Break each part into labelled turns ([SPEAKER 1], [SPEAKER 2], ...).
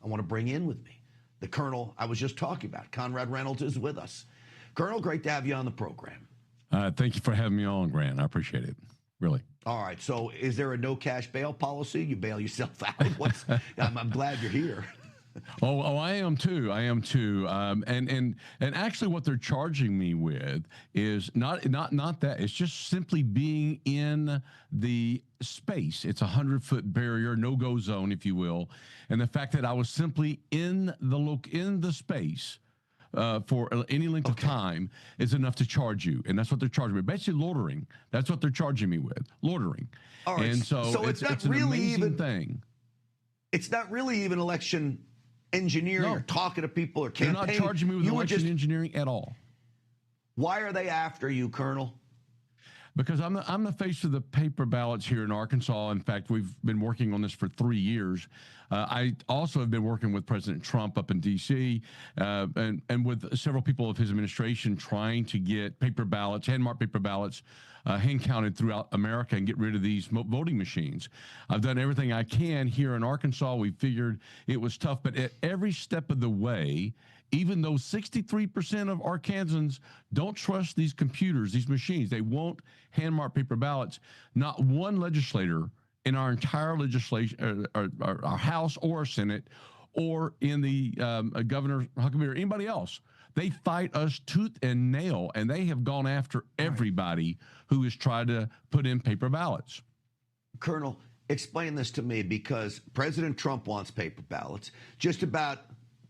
[SPEAKER 1] I want to bring in with me the Colonel I was just talking about. Conrad Reynolds is with us. Colonel, great to have you on the program.
[SPEAKER 2] Thank you for having me on, Grant. I appreciate it. Really.
[SPEAKER 1] All right. So is there a no cash bail policy? You bail yourself out? I'm glad you're here.
[SPEAKER 2] Oh, I am too. And actually, what they're charging me with is not that. It's just simply being in the space. It's 100-foot barrier, no-go zone, if you will, and the fact that I was simply in the space for any length of time is enough to charge you, and that's what they're charging me. Basically, loitering. That's what they're charging me with, loitering.
[SPEAKER 1] All right.
[SPEAKER 2] And so it's
[SPEAKER 1] not
[SPEAKER 2] an
[SPEAKER 1] really
[SPEAKER 2] amazing
[SPEAKER 1] even
[SPEAKER 2] thing.
[SPEAKER 1] It's not really even election engineering or talking to people or campaigning.
[SPEAKER 2] They're not charging me with election engineering at all.
[SPEAKER 1] Why are they after you, Colonel?
[SPEAKER 2] Because I'm the face of the paper ballots here in Arkansas. In fact, we've been working on this for 3 years. I also have been working with President Trump up in D.C. And with several people of his administration trying to get paper ballots, hand-marked paper ballots, hand-counted throughout America and get rid of these voting machines. I've done everything I can here in Arkansas. We figured it was tough, but at every step of the way, even though 63% of Arkansans don't trust these computers, these machines, they won't hand-mark paper ballots, not one legislator in our entire legislation, our House or Senate, or in the Governor Huckabee or anybody else, they fight us tooth and nail, and they have gone after everybody who has tried to put in paper ballots.
[SPEAKER 1] Colonel, explain this to me, because President Trump wants paper ballots. Just about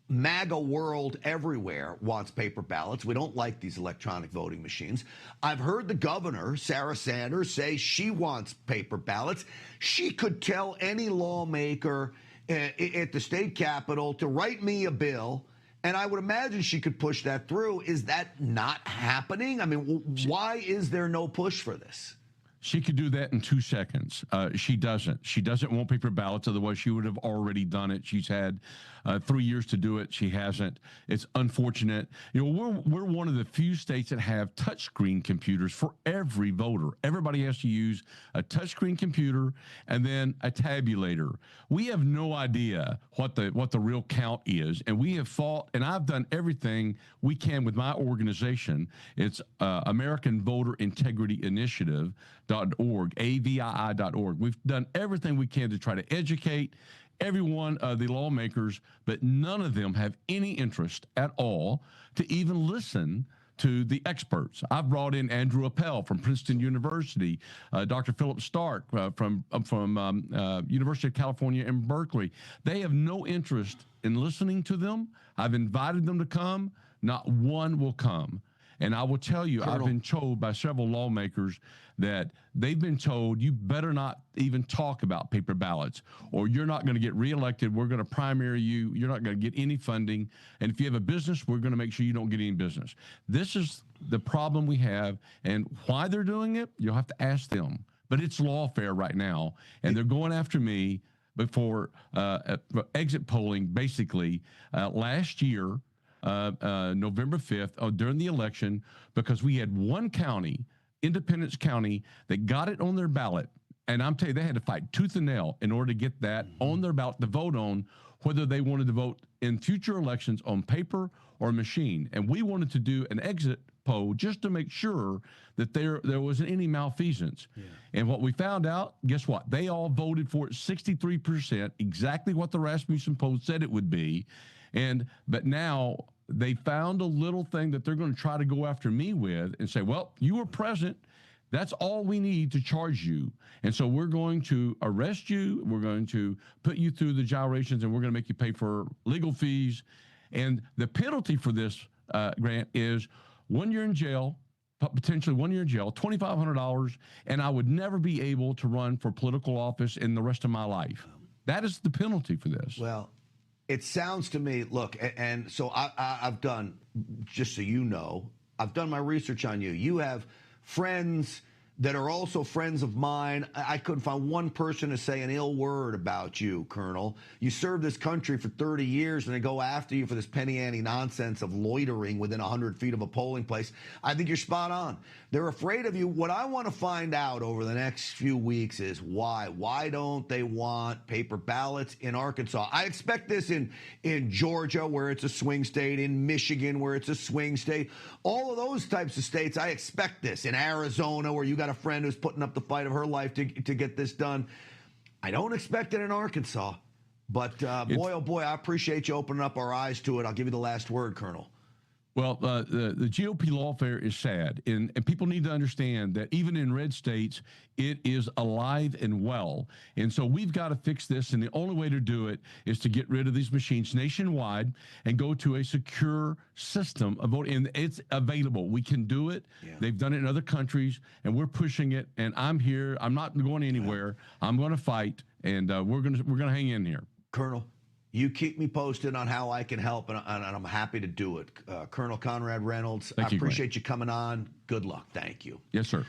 [SPEAKER 1] MAGA world everywhere wants paper ballots. We don't like these electronic voting machines. I've heard the governor, Sarah Sanders, say she wants paper ballots. She could tell any lawmaker at the state capitol to write me a bill, and I would imagine she could push that through. Is that not happening? I mean, why is there no push for this?
[SPEAKER 2] She could do that in 2 seconds. She doesn't. She doesn't want paper ballots. Otherwise, she would have already done it. She's had 3 years to do it. She hasn't. It's unfortunate. You know, we're one of the few states that have touchscreen computers for every voter. Everybody has to use a touchscreen computer and then a tabulator. We have no idea what the real count is, and we have fought. And I've done everything we can with my organization. It's American Voter Integrity Initiative.org, AVII.org. We've done everything we can to try to educate every one of the lawmakers, but none of them have any interest at all to even listen to the experts. I've brought in Andrew Appel from Princeton University, Dr. Philip Stark from University of California in Berkeley. They have no interest in listening to them. I've invited them to come. Not one will come. And I will tell you, Colonel, I've been told by several lawmakers that they've been told, you better not even talk about paper ballots, or you're not going to get reelected. We're going to primary you. You're not going to get any funding. And if you have a business, we're going to make sure you don't get any business. This is the problem we have. And why they're doing it, you'll have to ask them. But it's lawfare right now. And they're going after me before exit polling, basically, last year, November 5th, during the election, because we had one county, Independence County, that got it on their ballot. And I'm telling you, they had to fight tooth and nail in order to get that on their ballot to vote on whether they wanted to vote in future elections on paper or machine. And we wanted to do an exit poll just to make sure that there wasn't any malfeasance. Yeah. And what we found out, guess what? They all voted for it, 63%, exactly what the Rasmussen poll said it would be. But now they found a little thing that they're going to try to go after me with and say, well, you were present. That's all we need to charge you. And so we're going to arrest you. We're going to put you through the gyrations, and we're going to make you pay for legal fees. And the penalty for this, Grant, is 1 year in jail, potentially 1 year in jail, $2,500, and I would never be able to run for political office in the rest of my life. That is the penalty for this.
[SPEAKER 1] Well, it sounds to me, look, and so I've done, just so you know, I've done my research on you. You have friends, that are also friends of mine. I couldn't find one person to say an ill word about you, Colonel. You served this country for 30 years, and they go after you for this penny-ante nonsense of loitering within 100 feet of a polling place. I think you're spot on. They're afraid of you. What I want to find out over the next few weeks is why. Why don't they want paper ballots in Arkansas? I expect this in Georgia, where it's a swing state, in Michigan, where it's a swing state. All of those types of states, I expect this. In Arizona, where you got a friend who's putting up the fight of her life to get this done. I don't expect it in Arkansas, but boy, oh boy, I appreciate you opening up our eyes to it. I'll give you the last word, Colonel.
[SPEAKER 2] Well, the GOP lawfare is sad, and people need to understand that even in red states, it is alive and well. And so we've got to fix this, and the only way to do it is to get rid of these machines nationwide and go to a secure system of voting. And it's available. We can do it. Yeah. They've done it in other countries, and we're pushing it. And I'm here. I'm not going anywhere. Yeah. I'm going to fight, and we're gonna hang in here,
[SPEAKER 1] Colonel. You keep me posted on how I can help, and I'm happy to do it. Colonel Conrad Reynolds, I appreciate you coming on. Good luck. Thank you.
[SPEAKER 2] Yes, sir.